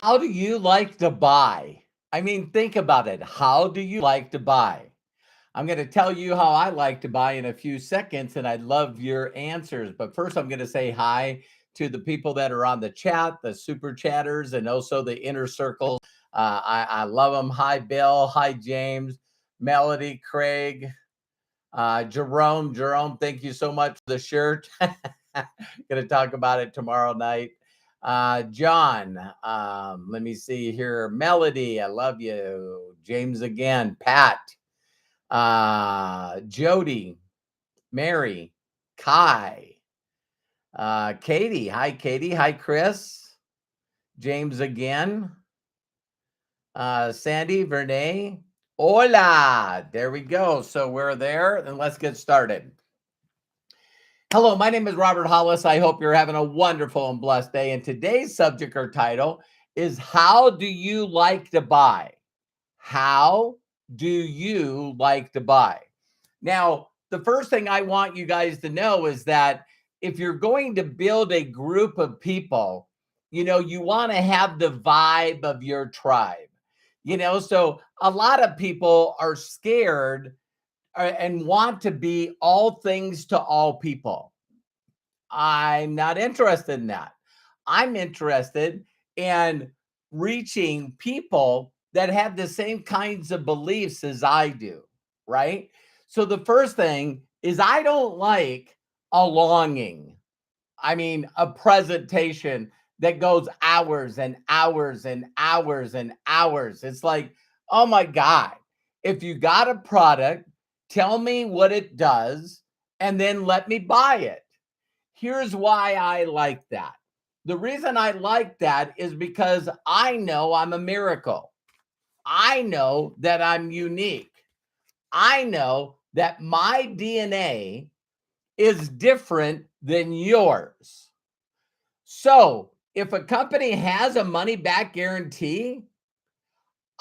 How do you like to buy? I mean, think about it. How do you like to buy? I'm going to tell you how I like to buy in a few seconds, and I'd love your answers. But first, I'm going to say hi to the people that are on the chat, the super chatters, and also the inner circles. I love them. Hi, Bill. Hi, James, Melody, Craig, Jerome. Jerome, thank you so much for the shirt. Going to talk about it tomorrow night. John, let me see here. Melody, I love you. James again. Pat, Jody, Mary, Kai, Katie. Hi, Katie. Hi, Chris. James again. Sandy, Vernay. Hola. There we go. So we're there, and let's get started. Hello, my name is Robert Hollis. I hope you're having a wonderful and blessed day. And today's subject or title is How Do You Like to Buy? How do you like to buy? Now, the first thing I want you guys to know is that if you're going to build a group of people, you want to have the vibe of your tribe. So a lot of people are scared and want to be all things to all people. I'm not interested in that. I'm interested in reaching people that have the same kinds of beliefs as I do, right? So the first thing is I don't like a longing. I mean, a presentation that goes hours and hours and hours and hours. It's like, oh my God, if you got a product, tell me what it does and then let me buy it. Here's why I like that. The reason I like that is because I know I'm a miracle. I know that I'm unique. I know that my DNA is different than yours. So if a company has a money back guarantee,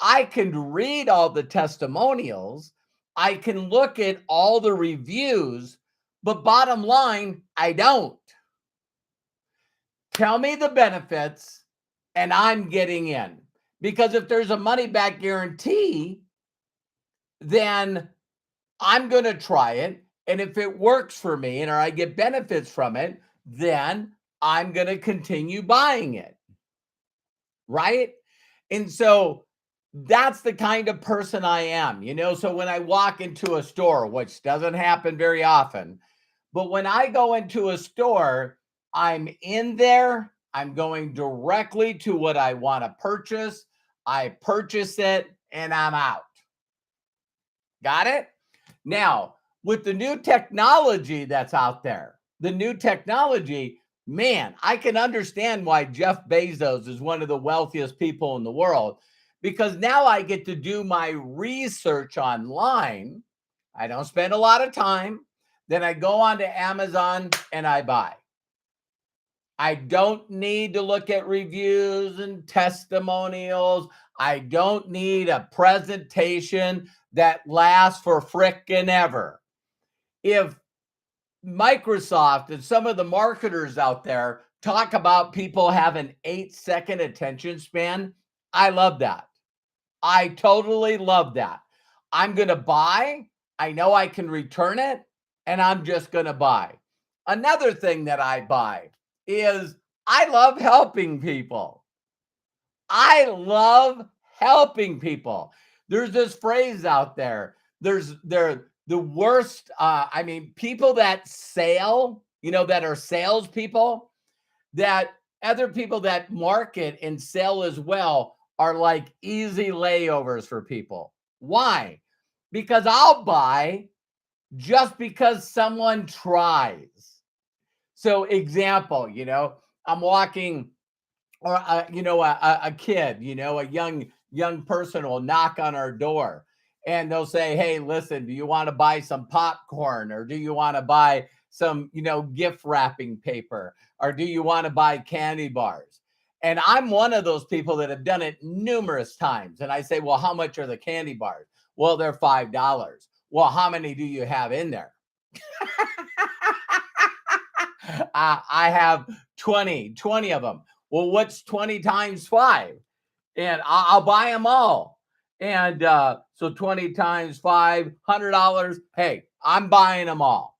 I can read all the testimonials. I can look at all the reviews, but bottom line, I don't. Tell me the benefits and I'm getting in. Because if there's a money back guarantee, then I'm going to try it. And if it works for me and or I get benefits from it, then I'm going to continue buying it. Right. And so that's the kind of person I am, So when I walk into a store, which doesn't happen very often, but when I go into a store, I'm in there, I'm going directly to what I want to purchase. I purchase it and I'm out. Got it? Now, with the new technology that's out there, the new technology, man, I can understand why Jeff Bezos is one of the wealthiest people in the world because now I get to do my research online. I don't spend a lot of time. Then I go on to Amazon and I buy. I don't need to look at reviews and testimonials. I don't need a presentation that lasts for frickin' ever. If Microsoft and some of the marketers out there talk about people having 8-second attention span, I love that. I totally love that. I'm going to buy. I know I can return it, and I'm just going to buy. Another thing that I buy is I love helping people. I love helping people. There's this phrase out there. They're the worst. People that sell, that are salespeople, that other people that market and sell as well are like easy layovers for people. Why? Because I'll buy just because someone tries. So example, I'm walking or a kid, a young person will knock on our door and they'll say, hey, listen, do you want to buy some popcorn or do you want to buy some gift wrapping paper or do you want to buy candy bars? And I'm one of those people that have done it numerous times. And I say, well, how much are the candy bars? Well, they're $5. Well, how many do you have in there? I have 20 of them. Well, what's 20 times 5? and I'll buy them all. And so 20 times $500. Hey, I'm buying them all.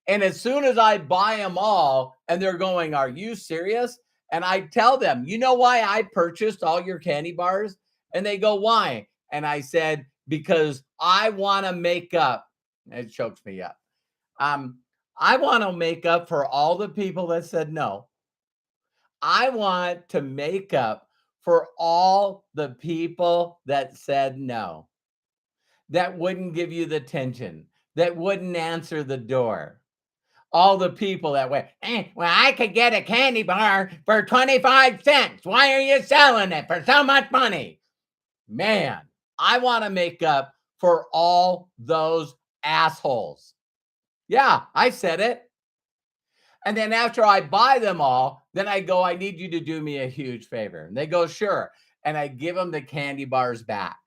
And as soon as I buy them all, and they're going, "Are you serious?" And I tell them, "You know why I purchased all your candy bars?" And they go, "Why?" And I said, "Because I want to make up." It chokes me up. Um, I want to make up for all the people that said no. I want to make up for all the people that said no, that wouldn't give you the attention, that wouldn't answer the door. All the people that went, well, I could get a candy bar for 25 cents. Why are you selling it for so much money? Man, I want to make up for all those assholes. Yeah, I said it. And then after I buy them all, then I go, "I need you to do me a huge favor." And they go, "Sure." And I give them the candy bars back.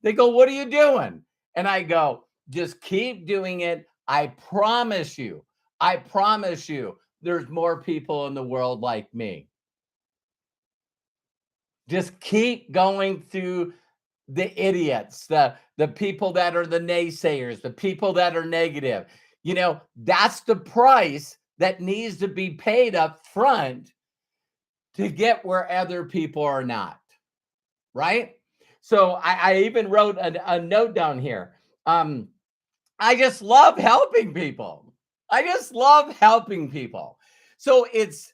They go, "What are you doing?" And I go, "Just keep doing it. I promise you, there's more people in the world like me. Just keep going through the idiots, the people that are the naysayers, the people that are negative. That's the price that needs to be paid up front to get where other people are not." Right? So I even wrote a note down here. I just love helping people. I just love helping people. So it's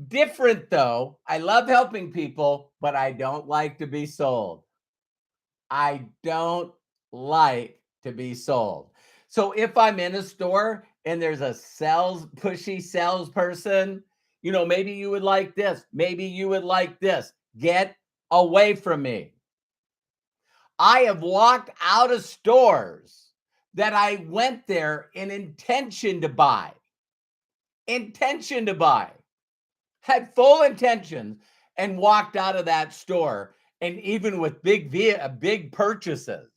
different though. I love helping people, but I don't like to be sold. I don't like to be sold. So if I'm in a store and there's a pushy salesperson, maybe you would like this, maybe you would like this. Get away from me. I have walked out of stores that I went there in intention to buy, had full intentions, and walked out of that store. And even with big purchases,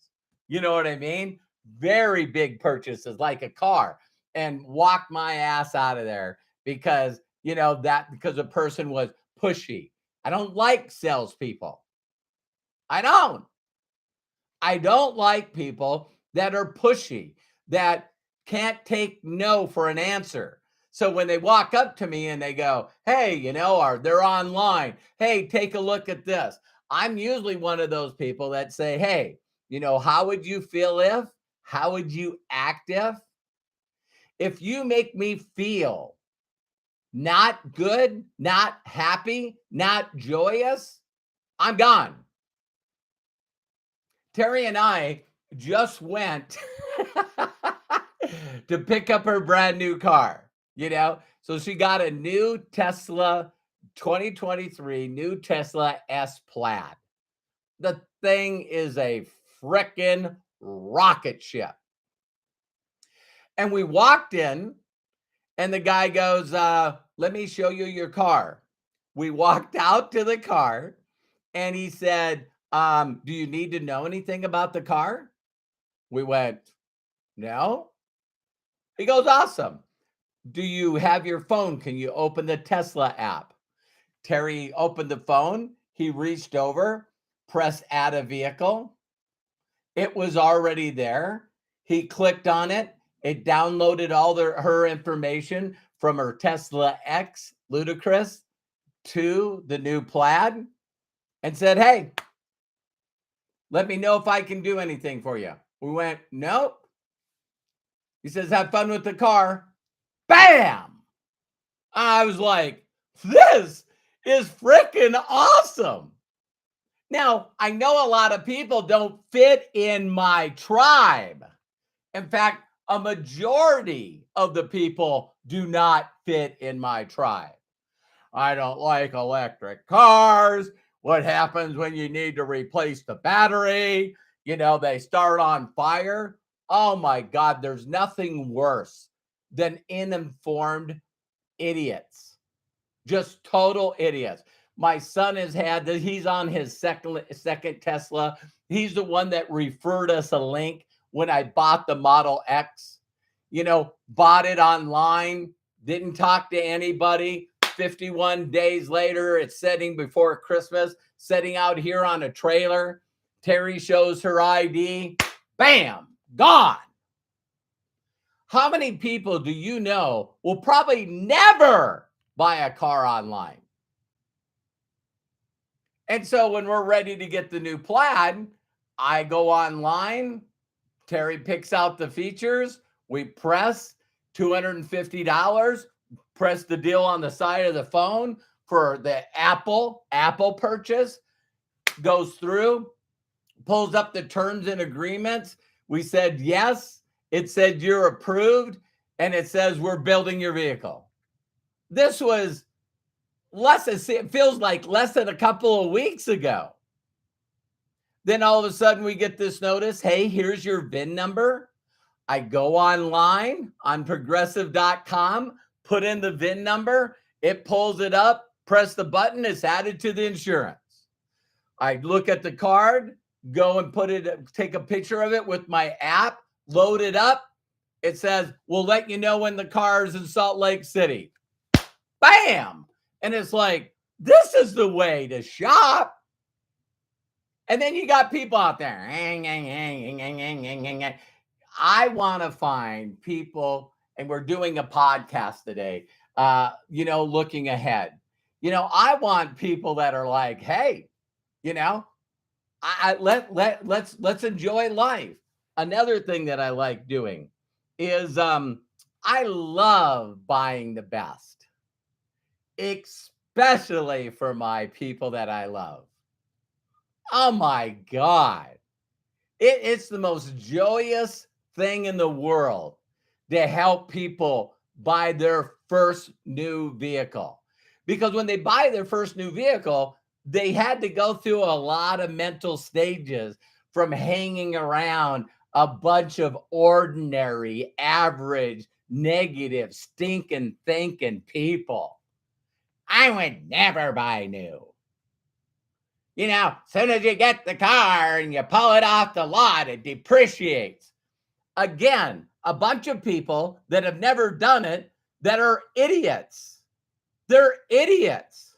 you know what I mean? Very big purchases, like a car, and walked my ass out of there because, because the person was pushy. I don't like salespeople. I don't. I don't like people that are pushy, that can't take no for an answer. So when they walk up to me and they go, "Hey, or they're online, hey, take a look at this." I'm usually one of those people that say, "Hey, how would you feel if? How would you act if you make me feel not good, not happy, not joyous? I'm gone." Terry and I just went to pick up her brand new car, So she got a new Tesla 2023, new Tesla S Plaid. The thing is a frickin' rocket ship. And we walked in, and the guy goes, "Let me show you your car." We walked out to the car, and he said, "Do you need to know anything about the car?" We went, "No." He goes, "Awesome. Do you have your phone? Can you open the Tesla app?" Terry opened the phone. He reached over, pressed add a vehicle. It was already there. He clicked on it. It downloaded all her information from her Tesla X Ludicrous to the new Plaid and said, "Hey, let me know if I can do anything for you." We went, "Nope." He says, "Have fun with the car." Bam! I was like, this is freaking awesome. Now, I know a lot of people don't fit in my tribe. In fact, a majority of the people do not fit in my tribe. I don't like electric cars. What happens when you need to replace the battery? They start on fire. Oh my God, there's nothing worse than uninformed idiots, just total idiots. My son he's on his second Tesla. He's the one that referred us a link when I bought the Model X, bought it online, didn't talk to anybody, 51 days later, it's setting before Christmas, setting out here on a trailer. Terry shows her ID. Bam, gone. How many people do you know will probably never buy a car online? And so when we're ready to get the new Plaid, I go online. Terry picks out the features. We press $250, press the deal on the side of the phone for the Apple purchase, goes through, pulls up the terms and agreements. We said yes. It said you're approved, and it says we're building your vehicle. This was it feels like less than a couple of weeks ago. Then all of a sudden we get this notice, hey, here's your VIN number. I go online on progressive.com, put in the VIN number, it pulls it up, press the button, it's added to the insurance. I look at the card, go and take a picture of it with my app, load it up. It says, we'll let you know when the car is in Salt Lake City. Bam! And it's like, this is the way to shop. And then you got people out there. I want to find people, and we're doing a podcast today, looking ahead. I want people that are like, hey, let's enjoy life. Another thing that I like doing is I love buying the best, especially for my people that I love. Oh my God. It's the most joyous thing in the world to help people buy their first new vehicle. Because when they buy their first new vehicle, they had to go through a lot of mental stages from hanging around a bunch of ordinary, average, negative, stinking thinking people. I would never buy new. As soon as you get the car and you pull it off the lot, it depreciates. Again, a bunch of people that have never done it that are idiots. They're idiots.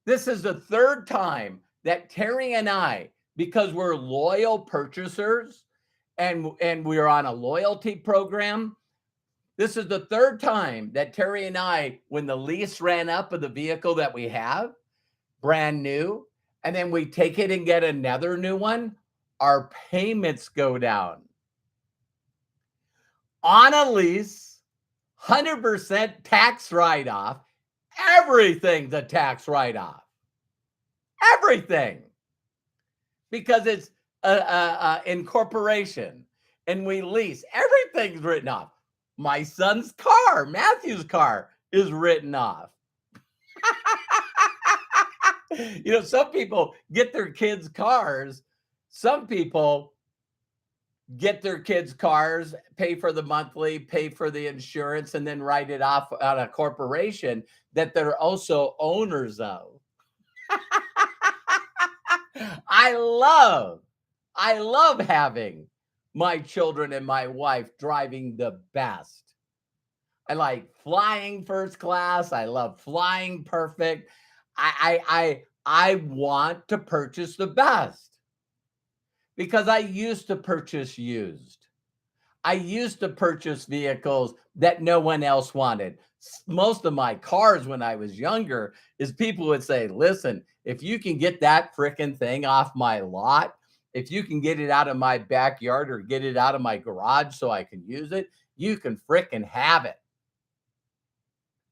This is the third time that Terry and I, because we're loyal purchasers and we're on a loyalty program, this is the third time that Terry and I, when the lease ran up of the vehicle that we have, brand new, and then we take it and get another new one, our payments go down. On a lease, 100% tax write-off, everything's a tax write-off. Everything. Because it's incorporation, and we lease. Everything's written off. My son's car, Matthew's car, is written off. Some people get their kids' cars. Some people get their kids' cars, pay for the monthly, pay for the insurance, and then write it off on a corporation that they're also owners of. I love having my children and my wife driving the best. I like flying first class. I love flying perfect. I want to purchase the best because I used to purchase used. I used to purchase vehicles that no one else wanted. Most of my cars when I was younger is people would say, listen, if you can get that freaking thing off my lot, if you can get it out of my backyard or get it out of my garage so I can use it, you can freaking have it.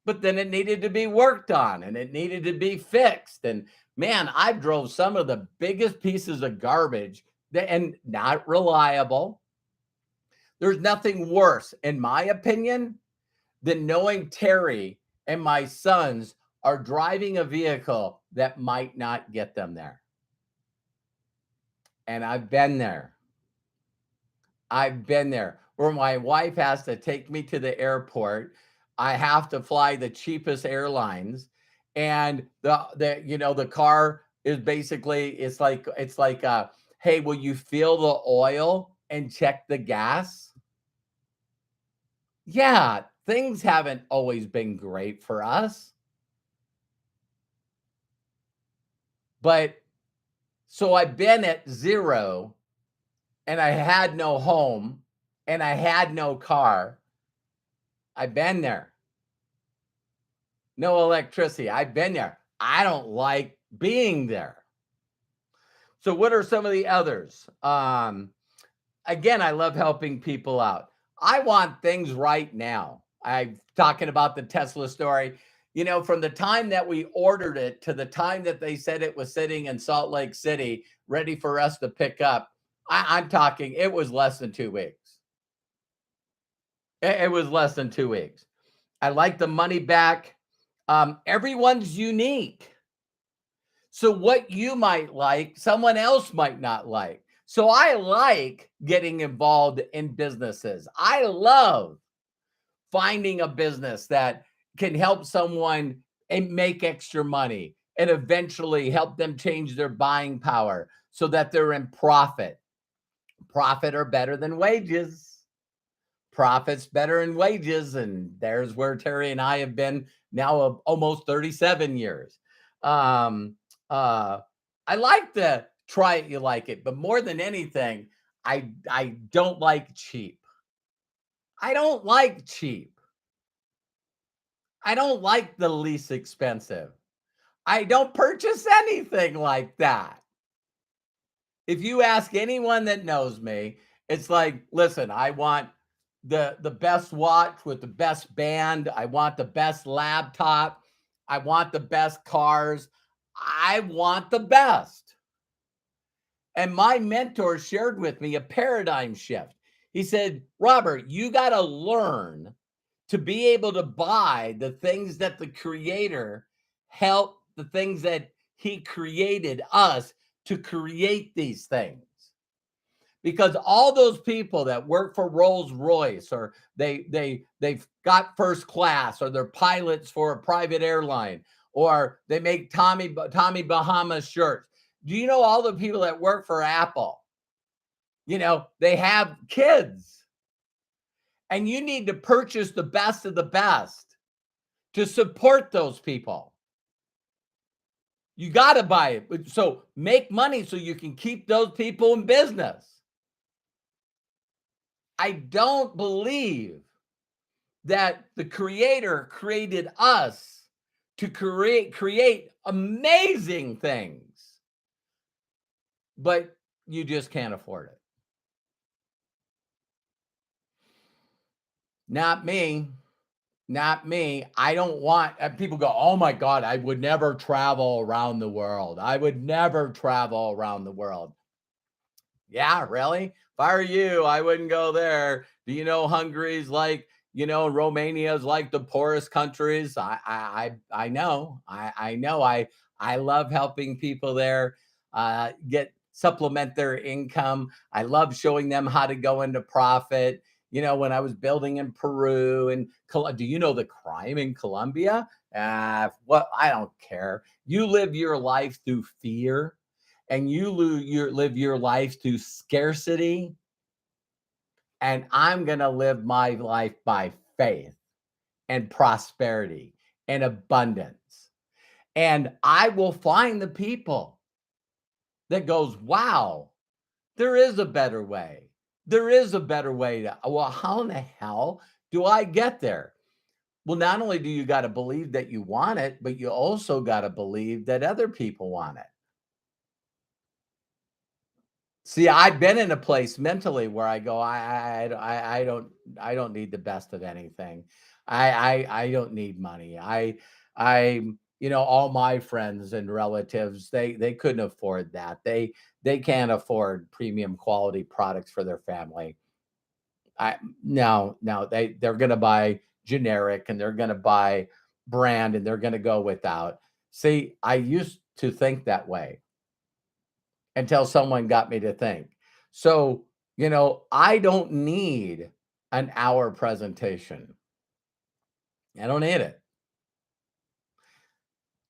But then it needed to be worked on and it needed to be fixed. And man, I drove some of the biggest pieces of garbage and not reliable. There's nothing worse, in my opinion, than knowing Terry and my sons are driving a vehicle that might not get them there. And I've been there. Where my wife has to take me to the airport. I have to fly the cheapest airlines, and the car is basically it's like hey, will you feel the oil and check the gas? Yeah, things haven't always been great for us. But so I've been at zero and I had no home and I had no car. I've been there. No electricity. I've been there. I don't like being there. So, what are some of the others? Again, I love helping people out. I want things right now. I'm talking about the Tesla story. From the time that we ordered it to the time that they said it was sitting in Salt Lake City, ready for us to pick up, I'm talking, it was less than 2 weeks. It was less than 2 weeks. I like the money back. Everyone's unique. So what you might like, someone else might not like. So I like getting involved in businesses. I love finding a business that can help someone and make extra money and eventually help them change their buying power so that they're in profit. Profit are better than wages. Profits better than wages. And there's where Terry and I have been now of almost 37 years. Um, I like the try it, you like it, but more than anything, I don't like cheap. I don't like cheap. I don't like the least expensive. I don't purchase anything like that. If you ask anyone that knows me, it's like, listen, I want the best watch with the best band. I want the best laptop. I want the best cars. I want the best. And my mentor shared with me a paradigm shift. He said, Robert, you got to learn to be able to buy the things that the creator helped, the things that he created us to create these things. Because all those people that work for Rolls Royce, or they've got first class, or they're pilots for a private airline, or they make Tommy Bahama shirts. Do you know all the people that work for Apple? They have kids. And you need to purchase the best of the best to support those people. You got to buy it. So make money so you can keep those people in business. I don't believe that the creator created us to create amazing things, but you just can't afford it. Not me. Not me. I don't want people go, oh my God, I would never travel around the world. I would never travel around the world. Yeah, really? If I were you, I wouldn't go there. Do you know Hungary's like, Romania's like the poorest countries? I know. I know. I love helping people there get supplement their income. I love showing them how to go into profit. When I was building in Peru and do you know the crime in Colombia? What I don't care. You live your life through fear and you live your life through scarcity, and I'm going to live my life by faith and prosperity and abundance. And I will find the people that goes, wow, there is a better way. There is a better way to, well, how in the hell do I get there? Well, not only do you got to believe that you want it, but you also got to believe that other people want it. See, I've been in a place mentally where I go, I don't need the best of anything. I don't need money. All my friends and relatives, they couldn't afford that. They can't afford premium quality products for their family. No, they're gonna buy generic and they're gonna buy brand and they're gonna go without. See, I used to think that way until someone got me to think. So, I don't need an hour presentation. I don't need it.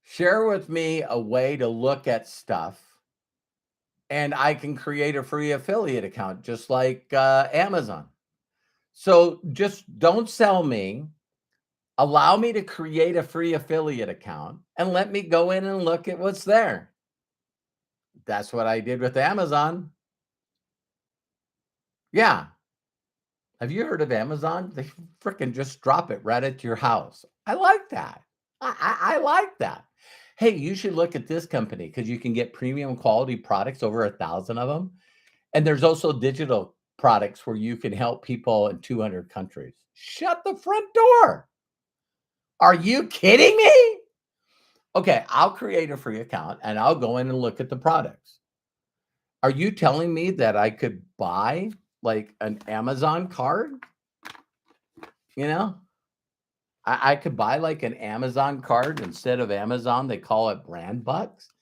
Share with me a way to look at stuff, and I can create a free affiliate account just like Amazon. So just don't sell me. Allow me to create a free affiliate account and let me go in and look at what's there. That's what I did with Amazon. Yeah. Have you heard of Amazon? They freaking just drop it right at your house. I like that. I like that. Hey, you should look at this company because you can get premium quality products, over 1,000 of them. And there's also digital products where you can help people in 200 countries. Shut the front door. Are you kidding me? Okay, I'll create a free account and I'll go in and look at the products. Are you telling me that I could buy like an Amazon card? You know, I could buy like an Amazon card. Instead of Amazon, they call it brand bucks.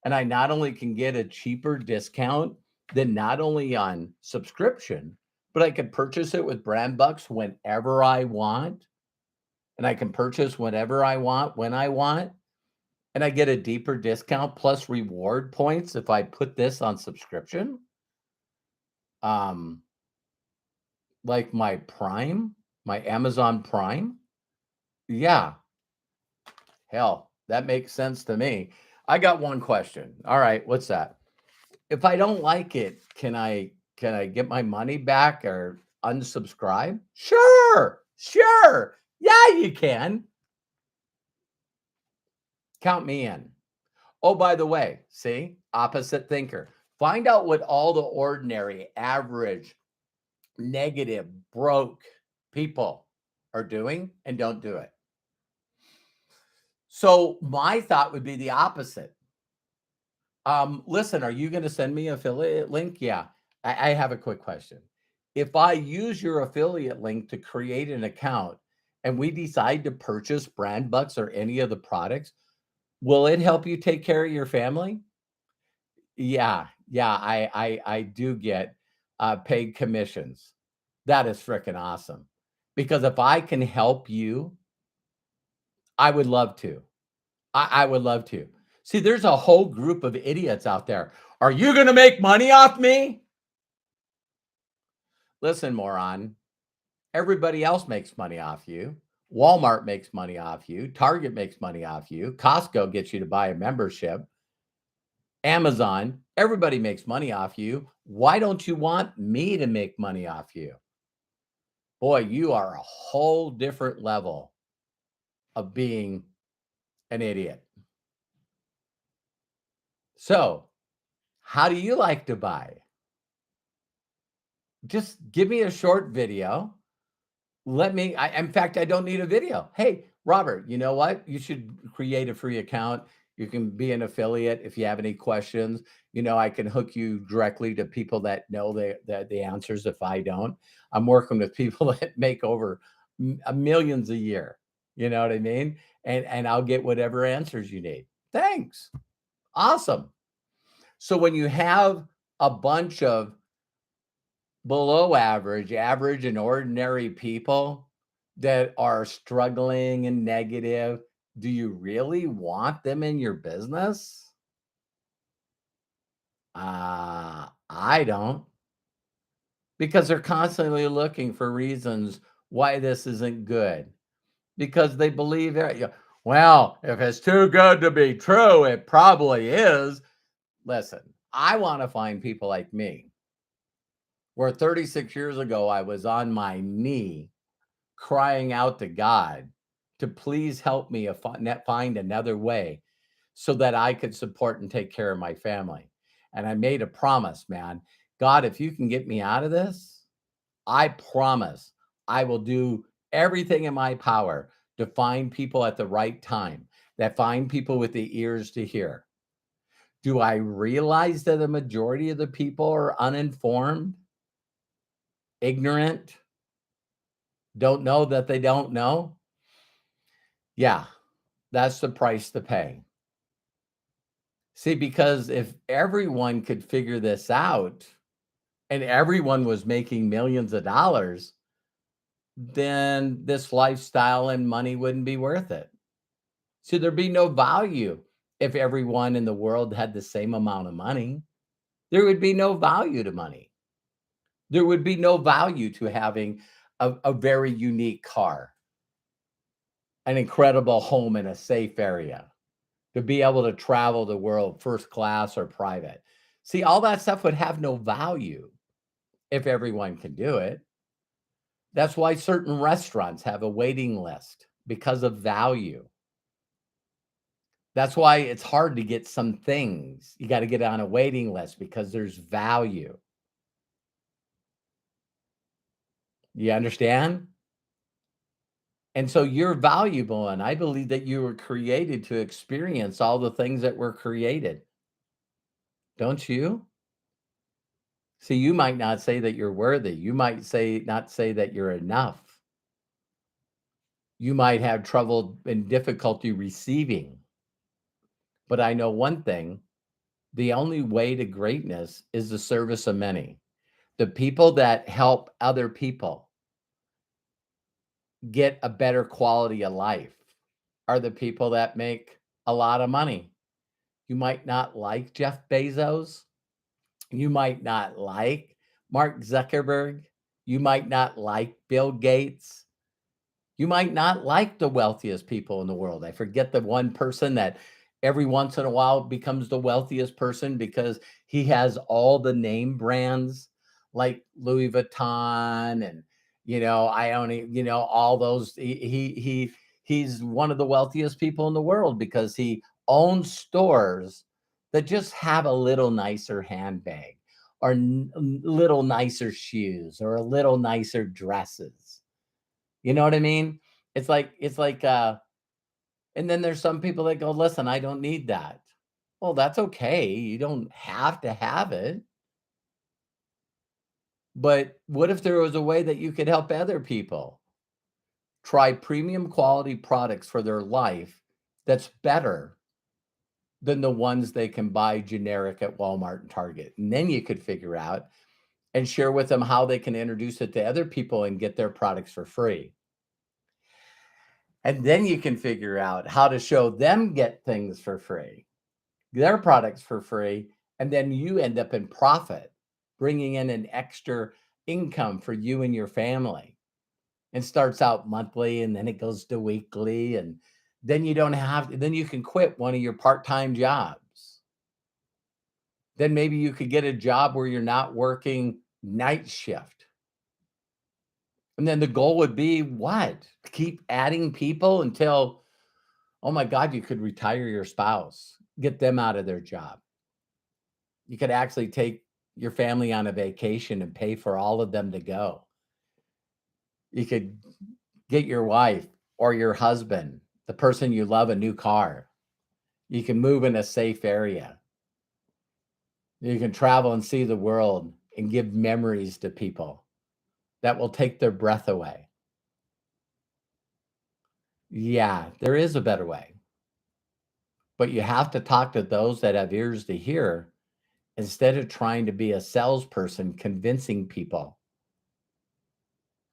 And I not only can get a cheaper discount than not only on subscription, but I could purchase it with brand bucks whenever I want. And I can purchase whenever I want, when I want. And I get a deeper discount plus reward points if I put this on subscription. Um, like my Prime, my Amazon Prime. Yeah, hell, that makes sense to me. I got one question. All right, what's that? If I don't like it, can I get my money back or unsubscribe? Sure, sure. Yeah, you can. Count me in. Oh, by the way, see, opposite thinker. Find out what all the ordinary, average, negative, broke people are doing and don't do it. So my thought would be the opposite. Listen, are you going to send me an affiliate link? Yeah. I have a quick question. If I use your affiliate link to create an account and we decide to purchase brand bucks or any of the products, will it help you take care of your family? Yeah, yeah, I do get paid commissions. That is freaking awesome. Because if I can help you, I would love to. I would love to. See, there's a whole group of idiots out there. Are you going to make money off me? Listen, moron. Everybody else makes money off you. Walmart makes money off you. Target makes money off you. Costco gets you to buy a membership. Amazon, everybody makes money off you. Why don't you want me to make money off you? Boy, you are a whole different level of being an idiot. So, how do you like to buy? Just give me a short video. In fact, I don't need a video. Hey, Robert, you know what? You should create a free account. You can be an affiliate if you have any questions. I can hook you directly to people that know the answers if I don't. I'm working with people that make over millions a year. You know what I mean? And I'll get whatever answers you need. Thanks. Awesome. So when you have a bunch of below average, average and ordinary people that are struggling and negative, do you really want them in your business? I don't, because they're constantly looking for reasons why this isn't good because they believe that, well, if it's too good to be true, it probably is. Listen, I want to find people like me, where 36 years ago I was on my knee crying out to God to please help me find another way so that I could support and take care of my family. And I made a promise, man. God, if you can get me out of this, I promise I will do everything in my power to find people at the right time, that find people with the ears to hear. Do I realize that the majority of the people are uninformed, ignorant, don't know that they don't know? Yeah, that's the price to pay. See, because if everyone could figure this out and everyone was making millions of dollars, then this lifestyle and money wouldn't be worth it. So there'd be no value if everyone in the world had the same amount of money. There would be no value to money. There would be no value to having a very unique car. an incredible home in a safe area, to be able to travel the world first class or private. See, all that stuff would have no value if everyone can do it. That's why certain restaurants have a waiting list because of value. That's why it's hard to get some things. You got to get on a waiting list because there's value. You understand? And so you're valuable. And I believe that you were created to experience all the things that were created. Don't you? See, you might not say that you're worthy. You might not say that you're enough. You might have trouble and difficulty receiving. But I know one thing, the only way to greatness is the service of many. The people that help other people get a better quality of life are the people that make a lot of money. You might not like Jeff Bezos. You might not like Mark Zuckerberg. You might not like Bill Gates. You might not like the wealthiest people in the world. I forget the one person that every once in a while becomes the wealthiest person because he has all the name brands like Louis Vuitton and I only all those. He's one of the wealthiest people in the world because he owns stores that just have a little nicer handbag or little nicer shoes or a little nicer dresses. You know what I mean? It's like and then there's some people that go, "Listen, I don't need that." Well, that's okay. You don't have to have it. But what if there was a way that you could help other people try premium quality products for their life that's better than the ones they can buy generic at Walmart and Target? And then you could figure out and share with them how they can introduce it to other people and get their products for free. And then you can figure out how to show them get things for free, their products for free, and then you end up in profit, bringing in an extra income for you and your family. It starts out monthly and then it goes to weekly, and then you don't have then you can quit one of your part-time jobs. Then maybe you could get a job where you're not working night shift. And then the goal would be what? Keep adding people until, oh my God, you could retire your spouse, get them out of their job. You could actually take your family on a vacation and pay for all of them to go. You could get your wife or your husband, the person you love, a new car. You can move in a safe area. You can travel and see the world and give memories to people that will take their breath away. Yeah, there is a better way, but you have to talk to those that have ears to hear instead of trying to be a salesperson convincing people,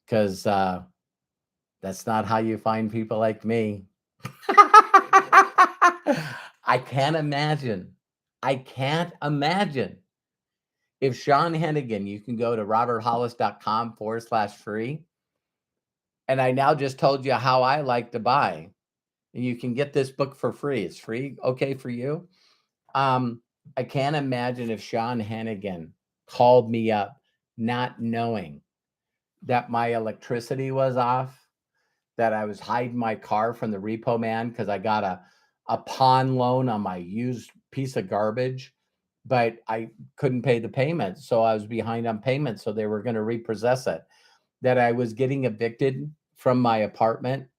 because that's not how you find people like me. I can't imagine. I can't imagine if Sean Hennigan, you can go to roberthollis.com/free. And I now just told you how I like to buy. And you can get this book for free. It's free. Okay for you. Um, I can't imagine if Sean Hennigan called me up not knowing that my electricity was off, that I was hiding my car from the repo man because I got a pawn loan on my used piece of garbage, but I couldn't pay the payment. So I was behind on payments. So they were going to repossess it. That I was getting evicted from my apartment,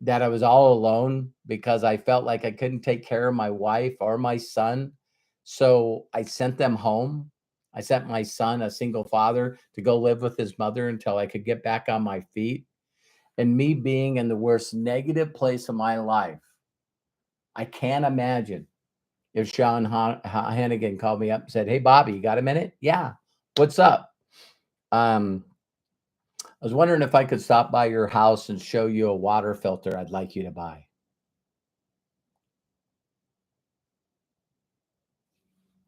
that I was all alone because I felt like I couldn't take care of my wife or my son. So I sent them home. I sent my son, a single father, to go live with his mother until I could get back on my feet. And me being in the worst negative place of my life, I can't imagine if Sean Hannigan called me up and said, "Hey, Bobby, you got a minute?" "Yeah." "What's up?" "I was wondering if I could stop by your house and show you a water filter I'd like you to buy."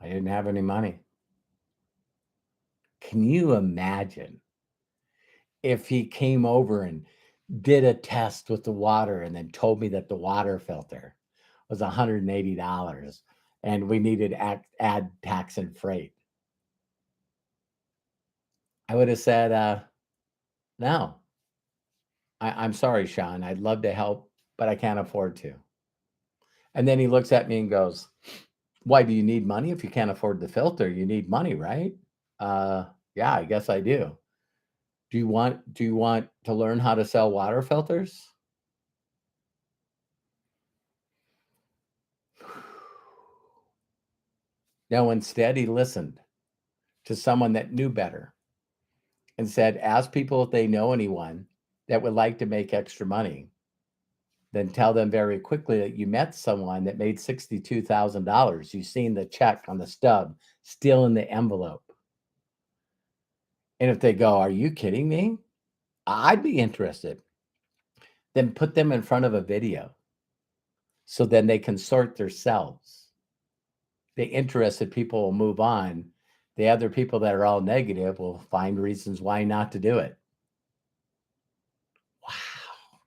I didn't have any money. Can you imagine if he came over and did a test with the water and then told me that the water filter was $180 and we needed add tax and freight, I would have said, no, I'm sorry, Sean. I'd love to help, but I can't afford to. And then he looks at me and goes, why do you need money? If you can't afford the filter, you need money, right? Uh, yeah, I guess I do. Do you want to learn how to sell water filters? No, instead he listened to someone that knew better and said, ask people if they know anyone that would like to make extra money. Then tell them very quickly that you met someone that made $62,000. You've seen the check on the stub still in the envelope. And if they go, are you kidding me? I'd be interested. Then put them in front of a video so then they can sort themselves. The interested people will move on. The other people that are all negative will find reasons why not to do it. Wow.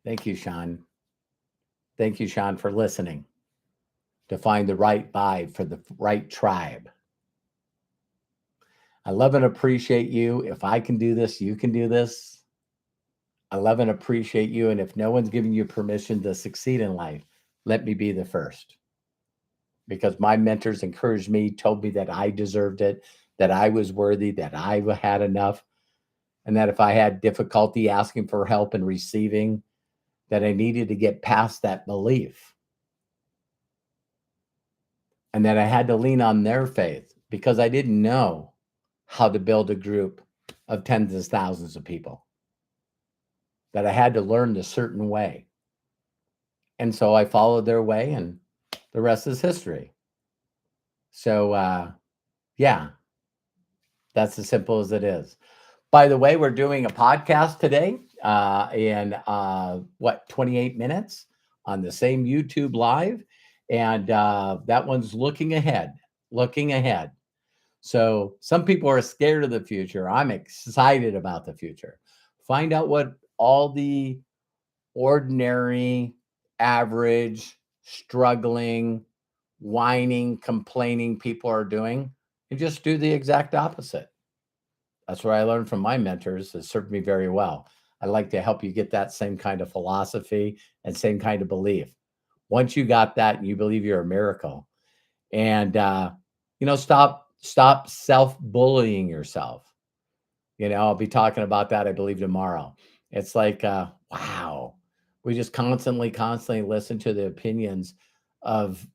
Thank you, Sean. Thank you, Sean, for listening to find the right vibe for the right tribe. I love and appreciate you. If I can do this, you can do this. I love and appreciate you. And if no one's giving you permission to succeed in life, let me be the first. Because my mentors encouraged me, told me that I deserved it, that I was worthy, that I had enough, and that if I had difficulty asking for help and receiving, that I needed to get past that belief. And that I had to lean on their faith because I didn't know how to build a group of tens of thousands of people. That I had to learn the certain way. And so I followed their way, and the rest is history. So, yeah, that's as simple as it is. By the way, we're doing a podcast today in 28 minutes on the same YouTube live. And that one's looking ahead. So some people are scared of the future. I'm excited about the future. Find out what all the ordinary, average, struggling, whining, complaining people are doing, and just do the exact opposite. That's what I learned from my mentors. It served me very well. I like to help you get that same kind of philosophy and same kind of belief. Once you got that and you believe you're a miracle, and stop self-bullying yourself. I'll be talking about that, I believe, tomorrow. It's like, wow, we just constantly listen to the opinions of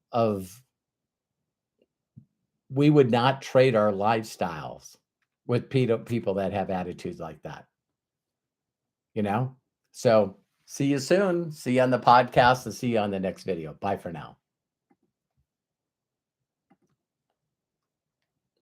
we would not trade our lifestyles with people that have attitudes like that. So see you soon. See you on the podcast and see you on the next video. Bye for now.